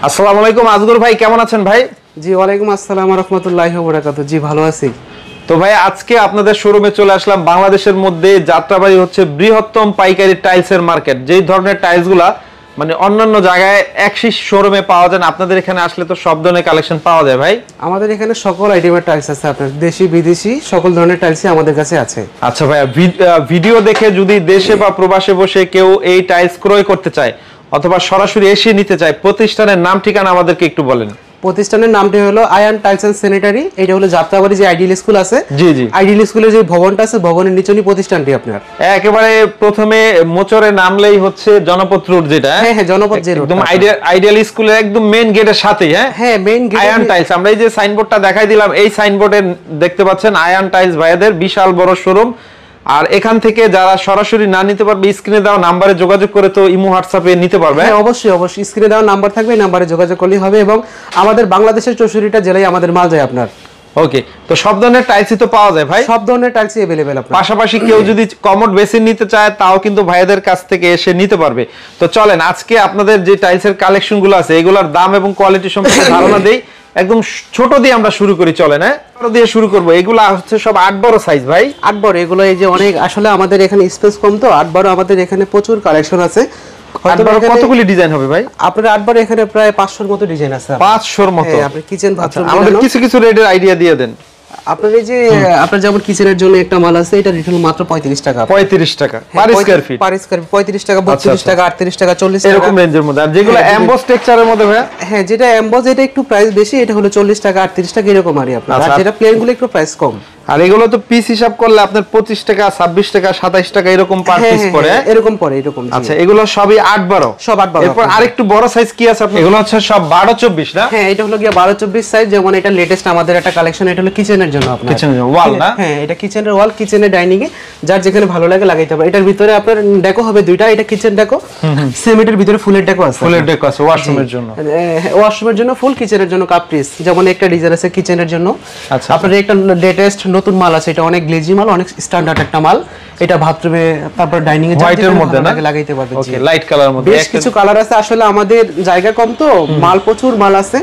আসসালামু আলাইকুম আজগর ভাই, কেমন আছেন ভাই? জি ওয়ালাইকুম আসসালাম ওয়া রাহমাতুল্লাহি ওয়া বারাকাতুহু। জি ভালো আছি। তো ভাই আজকে আপনাদের শোরুমে চলে আসলাম। বাংলাদেশের মধ্যে যাত্রাবাড়ি হচ্ছে বৃহত্তম পাইকারি টাইলসের মার্কেট। যেই ধরনের টাইলসগুলা মানে অন্যান্য জায়গায় একশিস শোরুমে পাওয়া যায় না, আপনাদের এখানে আসলে তো সব ধরনের কালেকশন পাওয়া যায় ভাই। আমাদের এখানে সকল আইটেমের টাইলস আছে, আপনার দেশি বিদেশি সকল ধরনের টাইলসই আমাদের কাছে আছে। আচ্ছা ভাই, ভিডিও দেখে যদি দেশে বা প্রবাসে বসে কেউ এই টাইলস ক্রয় করতে চায় অথবা সরাসরি এসে নিতে চায়, প্রতিষ্ঠানের নাম ঠিকানা আমাদেরকে একটু বলেন। প্রতিষ্ঠানের নামটি হলো আয়ান টাইলস এন্ড স্যানিটারি। এটা হলো যাত্রাবাড়ি যে আইডিয়াল স্কুল আছে, জি জি, আইডিয়াল স্কুলের যে ভবনটা আছে ভবনের নিচেই প্রতিষ্ঠানটি আপনার। একেবারে প্রথমে মোচরে নামলেই হচ্ছে জনপদ রোড, যেটা হ্যাঁ হ্যাঁ জনপদ যে রোড, একদম আইডিয়াল স্কুলের একদম মেইন গেটের সাথেই। হ্যাঁ হ্যাঁ মেইন গেট আয়ান টাইলস। আমরা এই যে সাইনবোর্ডটা দেখাই দিলাম, এই সাইনবোর্ডে দেখতে পাচ্ছেন আয়ান টাইলস ভাইয়াদের বিশাল বড় শোরুম। আর এখান থেকে যারা সরাসরি না নিতে পারবে স্ক্রিনে দেওয়া নাম্বারে যোগাযোগ করে তো ইমো হোয়াটসঅ্যাপে নিতে পারবে। হ্যাঁ অবশ্যই অবশ্যই, স্ক্রিনে দেওয়া নাম্বার থাকবে, এই নাম্বারে যোগাযোগ করলেই হবে। এবং আমাদের বাংলাদেশের 64টা জেলায় আমাদের মাল যায় আপনার। ওকে, তো সব ধরনের টাইলসই তো পাওয়া যায় ভাই? সব ধরনের টাইলসই अवेलेबल আপনার। পাশাপাশি কেউ যদি কমোড বেসিন নিতে চায় তাও কিন্তু ভাইয়াদের কাছ থেকে এসে নিতে পারবে। তো চলেন আজকে আপনাদের যে টাইলসের কালেকশনগুলো আছে এগুলোর দাম এবং কোয়ালিটি সম্পর্কে ধারণা দেই। একদম ছোট দিয়ে আমরা শুরু করি, চলেন। হ্যাঁ ছোট দিয়ে শুরু করব। এগুলা হচ্ছে সব 8 বড় সাইজ ভাই। 8 বড় এগুলো, এই যে অনেক আসলে আমাদের এখানে স্পেস কম, তো 8 বড় আমাদের এখানে প্রচুর কালেকশন আছে। কতগুলি ডিজাইন হবে ভাই? আপনার 8 বড় এখানে প্রায় 500 এর মতো ডিজাইন আছে। 500 এর মতো? হ্যাঁ, আপনি কিচেন বাথরুম আমাদের কিছু রেটের আইডিয়া দিয়ে দেন। আপনার এই যে আপনার যেমন কিচেনের জন্য একটা মাল আছে, এটা রিটেল মাত্র 35 টাকা। 35 টাকা per square feet? Per square 35 টাকা, 32 টাকা, 38 টাকা, 40 টাকা, এরকম রেঞ্জের মধ্যে। আর যেগুলো এমবস টেক্সচারের মধ্যে ভাই? হ্যাঁ, যেটা এমবস এটা একটু প্রাইস বেশি, এটা হলো 40 টাকা, 38 টাকা এরকম আর আপনার। আর যেটা প্লেন গুলো একটু প্রাইস কম। আর এগুলো তো পিস হিসাব করলে আপনার 25 টাকা, 26 টাকা, 27 টাকা এরকম পার পিস পড়ে। এরকম পড়ে এরকম। আচ্ছা, এগুলো সবই 8 12? সব 8 12। এরপর আরেকটু বড় সাইজ কি আছে আপনার? এগুলো হচ্ছে সব 12 24 না? হ্যাঁ, এটা হলো গিয়া 12 24 সাইজ। যেমন এটা লেটেস্ট আমাদের একটা কালেকশন, এটা হলো কিচেনের জন্য আপনার। কিচেনের ওয়াল না? হ্যাঁ, এটা কিচেনের ওয়াল, কিচেনের ডাইনিং এ যার যেখানে ভালো লাগে লাগাইতে পারে। এটার ভিতরে আপনার ডেকো হবে দুইটা, এটা কিচেন ডেকো, সিমেন্টের ভিতরে ফুলের ডেকো আছে। ফুলের ডেকো আছে ওয়াশরুমের জন্য? ওয়াশরুমের জন্য ফুল, কিচেনের জন্য কাপ পিস। যেমন একটা ডিজাইন আছে কিচেনের জন্য। আচ্ছা, আপনার একটা লেটেস্ট নতুন মাল আছে, এটা অনেক গ্লেজি মাল, অনেক স্ট্যান্ডার্ড একটা মাল। এটা বাথরুমে তারপর ডাইনিং এ হোয়াইটের মধ্যে না লাগাইতে পারবে। ওকে, লাইট কালারের মধ্যে। বেশ কিছু কালার আছে। আসলে আমাদের জায়গা কম, তো মাল প্রচুর মাল আছে,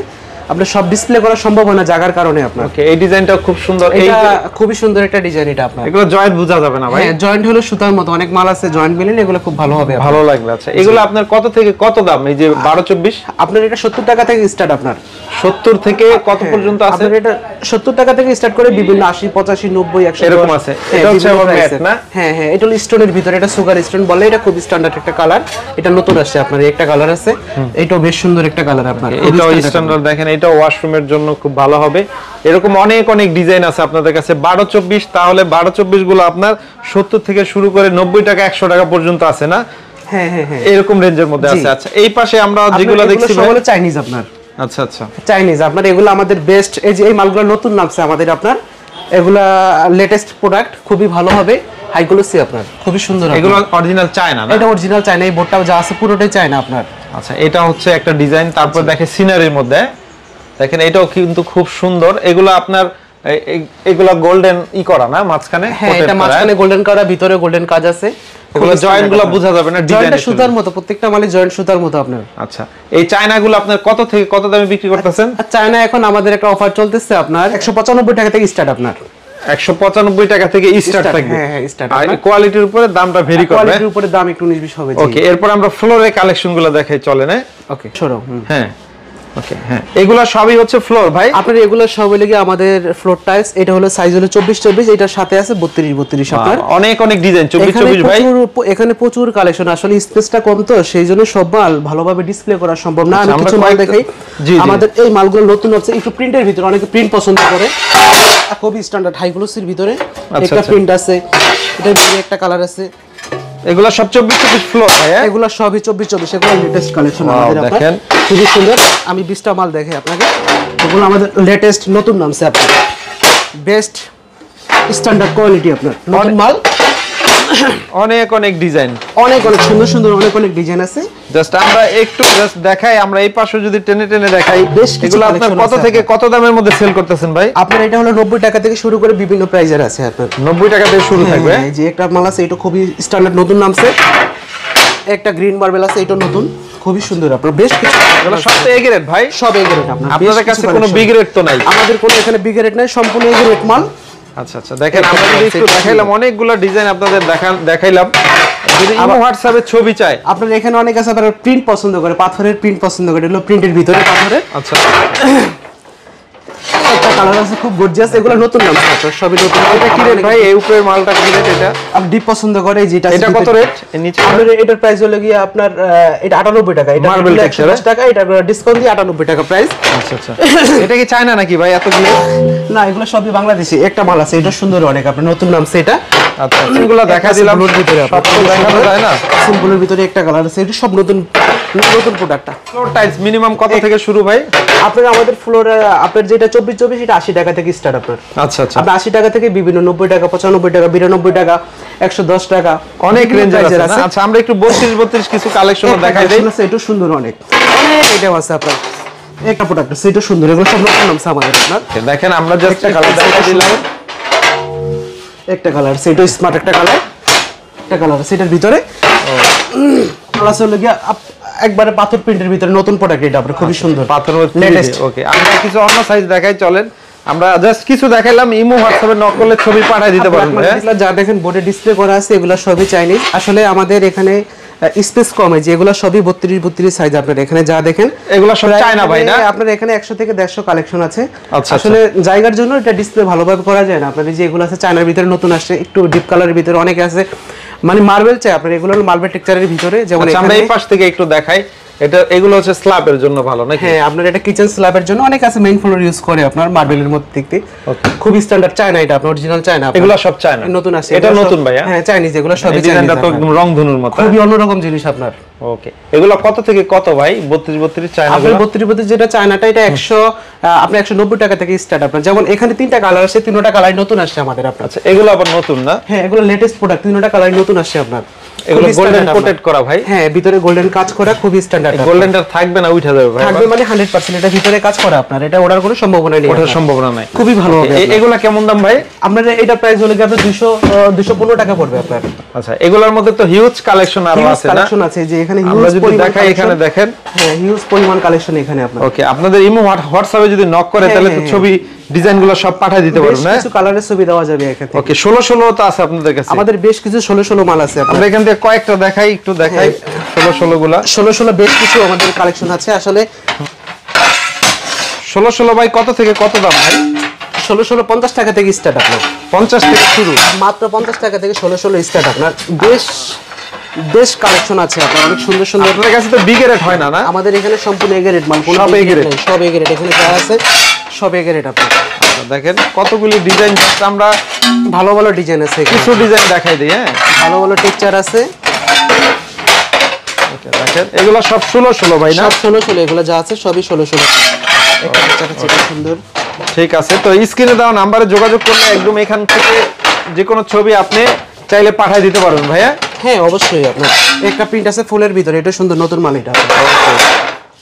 আপনার সব ডিসপ্লে করা সম্ভব হয় না জায়গার কারণে আপনার। ওকে, এই ডিজাইনটা খুব সুন্দর। এটা খুবই সুন্দর একটা ডিজাইন এটা আপনার। এগুলো জয়েন্ট বোঝা যাবে না ভাই? হ্যাঁ, জয়েন্ট হলো সুতার মতো, অনেক মাল আছে জয়েন্ট মিলেন, এগুলো খুব ভালো হবে। ভালো লাগবে। আচ্ছা, এগুলো আপনার কত থেকে কত দাম? এই যে 12 24 আপনার এটা 70 টাকা থেকে স্টার্ট। আপনার 70 থেকে কত পর্যন্ত আছে? আপনার এটা 70 টাকা থেকে স্টার্ট করে বিভিন্ন 80 85 90 100 এরকম আছে। এটা হচ্ছে আবার ম্যাট না? হ্যাঁ হ্যাঁ, এটা হলো স্টোনের ভিতরে, এটা সুগার স্টোন বলে। এটা খুব স্ট্যান্ডার্ড একটা কালার, এটা নতুন আসছে আপনার। একটা কালার আছে, এটাও বেশ সুন্দর একটা কালার আপনার। এটাও স্ট্যান্ডার্ড। দেখেন, এটা ওয়াশরুমের জন্য খুব ভালো হবে। এরকম অনেক ডিজাইন আছে আপনাদের কাছে 12 24। তাহলে 12 24 গুলো আপনার 70 থেকে শুরু করে 90 টাকা 100 টাকা পর্যন্ত আছে না? হ্যাঁ হ্যাঁ হ্যাঁ, এরকম রেঞ্জের মধ্যে আছে। আচ্ছা, এই পাশে আমরা যেগুলো দেখছি সব হলো চাইনিজ আপনার। আচ্ছা আচ্ছা, চাইনিজ আপনার। এগুলো আমাদের বেস্ট, এই যে এই মালগুলো নতুন নামছে আমাদের আপনার। এগুলা লেটেস্ট প্রোডাক্ট, খুবই ভালো হবে, হাই গ্লোসি আপনার, খুবই সুন্দর। এগুলো অরিজিনাল চায়না না? এটা অরিজিনাল চায়না, এই বোর্ডটাও যা আছে পুরোটাই চায়না আপনার। আচ্ছা, এটা হচ্ছে একটা ডিজাইন। তারপর দেখে সিনারির মধ্যে, দেখেন এটাও কিন্তু খুব সুন্দর। এগুলো আপনার এগুলা গোল্ডেন করা না মাঝখানে? হ্যাঁ, এটা মাঝখানে গোল্ডেন করা, ভিতরে গোল্ডেন কাজ আছে। এগুলো জয়েন্টগুলো বোঝা যাবে না? ডিজাইনটা সুতার মতো, প্রত্যেকটা মানে জয়েন্ট সুতার মতো আপনার। আচ্ছা, এই চায়নাগুলো আপনার কত থেকে কত দামে বিক্রি করতেছেন? চায়না এখন আমাদের একটা অফার চলতেছে আপনার 195 টাকা থেকে স্টার্ট। আপনার 195 টাকা থেকে স্টার্ট থাকবে? হ্যাঁ হ্যাঁ, স্টার্ট। আর কোয়ালিটির উপরে দামটা ভেরি করবে? কোয়ালিটির উপরে দাম একটু নির্বিষ হবে। ওকে, এরপর আমরা ফ্লোরে কালেকশনগুলো দেখাই, চলে না? ওকে, সরো। হ্যাঁ ওকে, হ্যাঁ এগুলা সবই হচ্ছে ফ্লোর ভাই? আপনার এগুলো সব হলো কি আমাদের ফ্লোর টাইলস। এটা হলো সাইজ হলো 24 24, এটার সাথে আছে 32 32 আপনার। অনেক ডিজাইন 24 24 ভাই। এখানে প্রচুর কালেকশন। আসলে স্পেসটা কম, তো সেইজন্য সব মাল ভালোভাবে ডিসপ্লে করা সম্ভব না। আমি কিছু মাল দেখাই। আমাদের এই মালগুলো নতুন আছে, একটু প্রিন্টের ভিতরে, অনেকে প্রিন্ট পছন্দ করে, খুবই স্ট্যান্ডার্ড হাই গ্লোসির ভিতরে একটা প্রিন্ট আছে। এটার ভিতরে একটা কালার আছে। এগুলা সব 24 24 ফ্লোর ভাই? এগুলা সবই 24 24, এগুলো লেটেস্ট কালেকশন আমাদের। দেখেন খুবই সুন্দর। আমি 20টা মাল দেখাই আপনাকে। এগুলো আমাদের লেটেস্ট নতুন নামছে আপনার, বেস্ট স্ট্যান্ডার্ড কোয়ালিটি আপনার নতুন মাল। অনেক ডিজাইন, অনেক সুন্দর সুন্দর অনেক ডিজাইন আছে। জাস্ট আমরা একটু জাস্ট দেখাই। আমরা এই পাশে যদি টেনে দেখাই, এগুলো আপনার কত থেকে কত দামের মধ্যে সেল করতেছেন ভাই? আপনার এটা হলো 90 টাকা থেকে শুরু করে বিভিন্ন প্রাইজের আছে আপনার। 90 টাকা থেকে শুরু থাকবে? এই যে একটা মাল আছে, এটা খুবই স্ট্যান্ডার্ড নতুন নামছে। একটা গ্রিন মার্বেল আছে, এটা নতুন। খুবই সুন্দর আপনার বেশ কিছু এগুলো সব তো এ গ্রেড ভাই, সব এ গ্রেড আপনার। আপনাদের কাছে কোনো বি গ্রেড তো নাই? আমাদের কোনো এখানে বি গ্রেড নাই, সম্পূর্ণ এ গ্রেড মাল। আচ্ছা আচ্ছা, দেখেন আমরা যদি একটু দেখাইলাম, অনেকগুলো ডিজাইন আপনাদের দেখাইলাম। যদি ইমো হোয়াটসঅ্যাপে ছবি চাই, আপনার এখানে অনেক আছে আপনারা প্রিন্ট পছন্দ করে, পাথরের প্রিন্ট পছন্দ করে, এগুলো প্রিন্টের ভিতরে পাথরের। আচ্ছা, একটা কালার আছে খুব গর্জিয়াস, এগুলো নতুন নাম আছে, সবই নতুন। এটা কি রেট ভাই? এই উপরের মালটা কি রেট? এটা আপনি ডিপ পছন্দ করে যেটা, এটা কত রেট? এর নিচে আমাদের এটার প্রাইস হলো গিয়ে আপনার এটা 98 টাকা, এটা মার্বেল 110 টাকা, এটা ডিসকাউন্ট দিয়ে 98 টাকা প্রাইস। আচ্ছা আচ্ছা, এটা কি চায়না নাকি ভাই এতগুলো? না, এগুলো সবই বাংলাদেশি। একটা মাল আছে, এটা সুন্দর অনেক, আপনার নতুন নাম সেটা। আচ্ছা, এগুলো দেখা দিলাম ভিতরে, সব তো দেখানো যায় না। সিম্পলের ভিতরে একটা কালার আছে, এটা সব নতুন নতুন প্রোডাক্টটা। ফ্লোর টাইলস মিনিমাম কত থেকে শুরু ভাই? আপনার আমাদের ফ্লোর আপনার যেটা 24 এটা 80 টাকা থেকে স্টার্ট আপনার। আচ্ছা আচ্ছা, আপনি 80 টাকা থেকে বিভিন্ন 90 টাকা, 95 টাকা, 92 টাকা, 110 টাকা, অনেক রেঞ্জের আছে। আচ্ছা, আমরা একটু 32 কিছু কালেকশন দেখাই দেই। এটা সুন্দর অনেক আইটেম আছে আপনার। একটা প্রোডাক্ট আছে, এটা সুন্দর, এগুলো সব নতুন নামছে আমাদের আপনার। দেখেন আমরা জাস্ট একটা কালার দেখাই দিলাম। একটা কালার আছে, এটা স্মার্ট একটা কালার, একটা কালার আছে এটার ভিতরে। প্লাস হলো গিয়া একবারে পাথর প্রিন্টের ভিতরে নতুন প্রোডাক্ট, এটা আপনার খুবই সুন্দর পাথর লেটেস্ট। ওকে, আমরা কিছু অন্য সাইজ দেখাই, চলেন। আমরা জাস্ট কিছু দেখাইলাম, ইমো হোয়াটসঅ্যাপে নক করলে ছবি পাঠিয়ে দিতে পারবেন। যা দেখেন বোর্ডে ডিসপ্লে করা আছে এগুলো সবই চাইনিজ। আসলে আমাদের এখানে স্পেস কমে, যে এগুলো সবই 32 সাইজ। আপনার এখানে যা দেখেন এগুলো সব চায়না ভাই না? আপনার এখানে 100 থেকে 150 কালেকশন আছে। আচ্ছা, আসলে জায়গার জন্য এটা ডিসপ্লে ভালোভাবে করা যায় না। আপনার যে এগুলো আছে চায়নার ভিতরে নতুন আসছে, একটু ডিপ কালারের ভিতরে অনেকে আছে, মানে মার্বেল চাই আপনার, এগুলো মার্বেল টেক্সচারের ভিতরে। যেমন আমরা এই পাশ থেকে একটু দেখাই, এটা এগুলো হচ্ছে স্ল্যাবের জন্য ভালো নাকি? হ্যাঁ, আপনার এটা কিচেন স্ল্যাবের জন্য অনেক আছে, মেইন ফ্লোর ইউজ করে আপনার মার্বেলের মধ্যে দেখতে খুব স্ট্যান্ডার্ড চায়না, এটা আপনার অরিজিনাল চায়না। এগুলো সব চায়না, নতুন আছে, এটা নতুন ভাই? হ্যাঁ, চাইনিজ, এগুলো সব ডিজাইনটা তো একদম রংধনুর মতো, খুবই অন্যরকম জিনিস আপনার। ওকে, এগুলো কত থেকে কত ভাই? 32 চায়না? আপনার 32 যেটা চায়নাটা, এটা 100 আপনি 190 টাকা থেকে স্টার্ট আপনার। যেমন এখানে 3টা কালার আছে, 3টা কালার নতুন আসছে আমাদের আপনার। আচ্ছা, এগুলো আবার নতুন না? হ্যাঁ, এগুলো লেটেস্ট প্রোডাক্ট, 3টা কালার নতুন আসছে আপনার। এগুলো গোল্ডেন কোটেড করা ভাই? হ্যাঁ, ভিতরে গোল্ডেন কাজ করা, খুবই স্ট্যান্ডার্ড। গোল্ডেনটা থাকবে না, উঠে যাবে ভাই? থাকবে মানে 100%, এটা ভিতরে কাজ করা আপনার, এটা ওঠার কোনো সম্ভাবনা নেই। ওঠার সম্ভাবনা নাই, খুবই ভালো হবে। এগুলো কেমন দাম ভাই? আপনার এটা প্রাইস হলো কি আপনার 215 টাকা পড়বে আপনার। আচ্ছা, এগুলোর মধ্যে তো হিউজ কালেকশন আরো আছে না? কালেকশন আছে, যে এখানে হিউজ আমরা যদি পরিমাণ দেখাই, এখানে দেখেন। হ্যাঁ, হিউজ পরিমাণ কালেকশন এখানে আপনার। ওকে, আপনাদের ইমো হোয়াটসঅ্যাপে যদি নক করে তাহলে তো ছবি ডিজাইনগুলো সব পাঠিয়ে দিতে পারবেন না? কিছু কালারের ছবি দেওয়া যাবে এখানে। ওকে, 16 তো আছে আপনাদের কাছে? আমাদের বেশ কিছু 16 মাল আছে। আমরা এখান থেকে কয়েকটা দেখাই, একটু দেখাই 16 গুলা। 16 বেশ কিছু আমাদের কালেকশন আছে আসলে। 16 ভাই কত থেকে কত দাম ভাই? 16 50 টাকা থেকে স্টার্ট আপনার। 50 থেকে শুরু? মাত্র 50 টাকা থেকে 16 স্টার্ট আপনার। বেশ কালেকশন আছে আপনার, অনেক সুন্দর সুন্দর। আপনাদের কাছে তো বিগ রেট হয় না? না, আমাদের এখানে সম্পূর্ণ এ গ্রেড মাল, সব এ গ্রেড, সব এ গ্রেড এখানে যা আছে সব এ গ্রেড আপনার। দেখেন কতগুলি ডিজাইন, আমরা ভালো ভালো ডিজাইন আছে, কিছু ডিজাইন দেখাই দিই। হ্যাঁ, ভালো ভালো টেক্সচার আছে। ওকে, দেখেন এগুলো সব 16 ভাই না? সব 16, এগুলো যা আছে সবই 16। একটা টেক্সচার আছে, এটা সুন্দর। ঠিক আছে, তো স্ক্রিনে দেওয়া নম্বরে যোগাযোগ করলে একদম এখান থেকে যে কোনো ছবি আপনি চাইলে পাঠিয়ে দিতে পারবেন ভাইয়া? হ্যাঁ, অবশ্যই। আপনার একটা প্রিন্ট আছে ফুলের ভিতরে, এটা সুন্দর নতুন মাল এটা।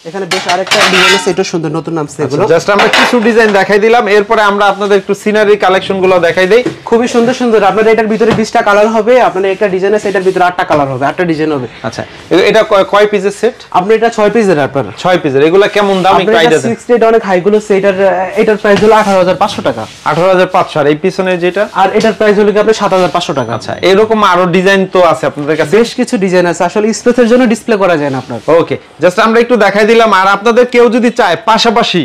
এখানে বেশ আরেকটা ডিজাইন আছে, এটা সুন্দর নতুন নামছে এগুলো। জাস্ট আমরা কিছু ডিজাইন দেখাই দিলাম, এরপরে আমরা আপনাদের একটু সিনারি কালেকশন গুলো দেখাই দেই। খুবই সুন্দর সুন্দর আপনার এটার ভিতরে 20টা কালার হবে। আপনার একটা ডিজাইন আছে, এটার ভিতরে 8টা কালার হবে, 8টা ডিজাইন হবে। আচ্ছা, এটা কয় পিসের সেট? আপনি এটা 6 পিসের আপনার। 6 পিসের। এগুলো কেমন দাম একটু আইডিয়া দেন? 60 অনেক হাই গুলো আছে, এটার প্রাইস হলো 18500 টাকা। 18500। আর এই পিছনে যেটা? আর এটার প্রাইস হলো কি আপনার 7500 টাকা। আচ্ছা, এরকম আরো ডিজাইন তো আছে আপনাদের কাছে? বেশ কিছু ডিজাইন আছে, আসলে স্পেসের জন্য ডিসপ্লে করা যায় না আপনার। ওকে, জাস্ট আমরা একটু দেখাই দিলাম। আর আপনাদের কেউ যদি চায় পাশাপাশি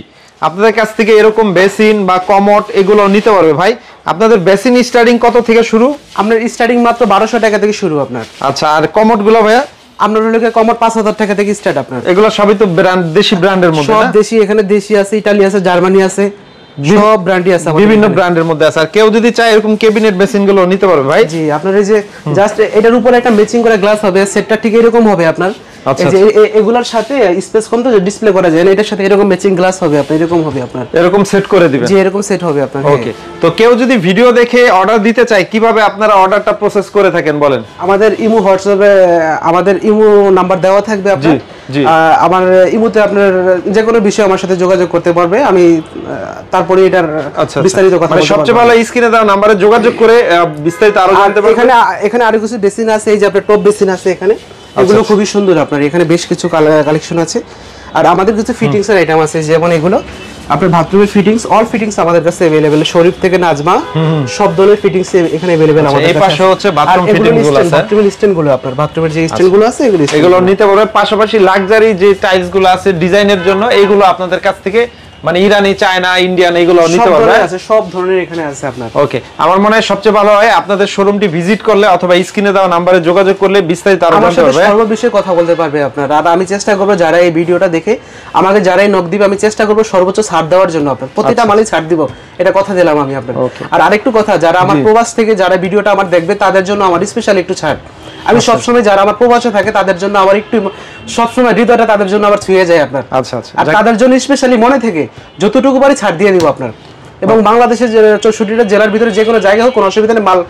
আপনাদের কাছ থেকে এরকম বেসিন বা কমোড এগুলো নিতে পারবে ভাই। আপনাদের বেসিন স্টার্টিং কত থেকে শুরু? আপনার স্টার্টিং মাত্র 1200 টাকা থেকে শুরু আপনার। আচ্ছা, আর কমোড গুলো ভাইয়া? আপনার হলো কমোড 5000 টাকা থেকে স্টার্ট আপনার। এগুলো সবই তো ব্র্যান্ড, দেশি ব্র্যান্ডের মধ্যে? সব দেশি, এখানে দেশি আছে, ইতালি আছে, জার্মানি আছে, সব ব্র্যান্ডই আছে, বিভিন্ন ব্র্যান্ডের মধ্যে আছে। আর কেউ যদি চায় এরকম ক্যাবিনেট বেসিন গুলো নিতে পারবে ভাই? জি, আপনার এই যে জাস্ট এটার উপরে একটা ম্যাচিং করা গ্লাস হবে, সেটটা ঠিক এরকম হবে আপনার। এই যে এগুলোর সাথে স্পেস কম তো ডিসপ্লে করা যায় না, এটার সাথে এরকম ম্যাচিং গ্লাস হবে আপনার, এরকম হবে আপনার, এরকম সেট করে দিবেন? জি, এরকম সেট হবে আপনার। ওকে, তো কেউ যদি ভিডিও দেখে অর্ডার দিতে চায় কিভাবে আপনারা অর্ডারটা প্রসেস করে থাকেন বলেন? আমাদের ইমো হোয়াটসঅ্যাপে আমাদের ইমো নাম্বার দেওয়া থাকবে আপনার। আমার ইমোতে আপনার যে কোনো বিষয়ে আমার সাথে যোগাযোগ করতে পারবে, আমি তারপরে এটার বিস্তারিত কথা বলতে পারবো। সবচেয়ে ভালো স্ক্রিনে দেওয়া নম্বরে যোগাযোগ করে বিস্তারিত আরো জানতে পারবেন। এখানে আরো কিছু বেসিন আছে, এই যে আপনার টপ বেসিন আছে এখানে, এগুলো খুবই সুন্দর আপনার এখানে বেশ কিছু কালেকশন আছে আর আমাদের কিছু ফিটিংস এর আইটেম আছে যেমন এগুলো আপনার বাথরুমের ফিটিংস অল ফিটিংস আমাদের কাছে अवेलेबल শরীফ থেকে নাজমা সব ধরনের ফিটিংস এখানে अवेलेबल আমাদের কাছে এই পাশে হচ্ছে বাথরুম ফিটিং গুলো আছে বাথরুমের স্ট্যান্ড গুলো আপনার বাথরুমের যে স্ট্যান্ড গুলো আছে এগুলো নিতে পারবে পাশাপাশি লাক্সারি যে টাইলস গুলো আছে ডিজাইনের জন্য এইগুলো আপনাদের কাছ থেকে মানে ইরানি চায়না ইন্ডিয়ান এগুলো নিতে পারবে আছে সব ধরনের এখানে আছে আপনার ওকে আমার মনে হয় সবচেয়ে ভালো হয় আপনাদের শোরুমটি ভিজিট করলে অথবা স্ক্রিনে দেওয়া নম্বরে যোগাযোগ করলে বিস্তারিত আরো জানতে পারবে সর্ববিষয়ে কথা বলতে পারবে আপনারা আর আমি চেষ্টা করব যারা এই ভিডিওটা দেখে আমাকে যারাই নক দিবে আমি চেষ্টা করব সর্বোচ্চ ছাড় দেওয়ার জন্য আপনার প্রতিটা মালই ছাড় দিব এটা কথা দিলাম আমি আপনাদের আর আরেকটু কথা যারা আমার প্রবাস থেকে যারা ভিডিওটা আমার দেখবে তাদের জন্য আমার স্পেশাল একটু ছাড় আমি সব সময় যারা আমার প্রবাসে থাকে তাদের জন্য আমার একটু সব সময় হৃদয়টা তাদের জন্য আবার ছুঁয়ে যায় আপনার আচ্ছা আচ্ছা আর তাদের জন্য স্পেশালি মনে থেকে যতটুকু পারি ছাড় দিয়ে দিব আপনার এবং বাংলাদেশের 64টা জেলার ভিতরে যে কোনো জায়গায় হোক কোনো অসুবিধা নেই মাল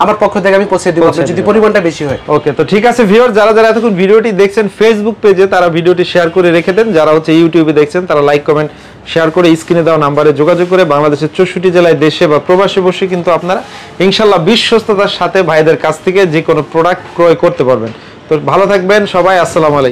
আমার পক্ষ থেকে আমি পৌঁছে দিব আপনার যদি পরিমাণটা বেশি হয় ওকে তো ঠিক আছে ভিউয়ার যারা যারা এতক্ষণ ভিডিওটি দেখছেন ফেসবুক পেজে তারা ভিডিওটি শেয়ার করে রেখে দেন যারা হচ্ছে ইউটিউবে দেখছেন তারা লাইক কমেন্ট শেয়ার করে স্ক্রিনে দেওয়া নম্বরে যোগাযোগ করে বাংলাদেশের 64 জেলায় দেশে বা প্রবাসে বসে কিন্তু আপনারা ইনশাআল্লাহ বিশ্বস্ততার সাথে ভাইদের কাছ থেকে যে কোনো প্রোডাক্ট ক্রয় করতে পারবেন তো ভালো থাকবেন সবাই আসসালামু আলাইকুম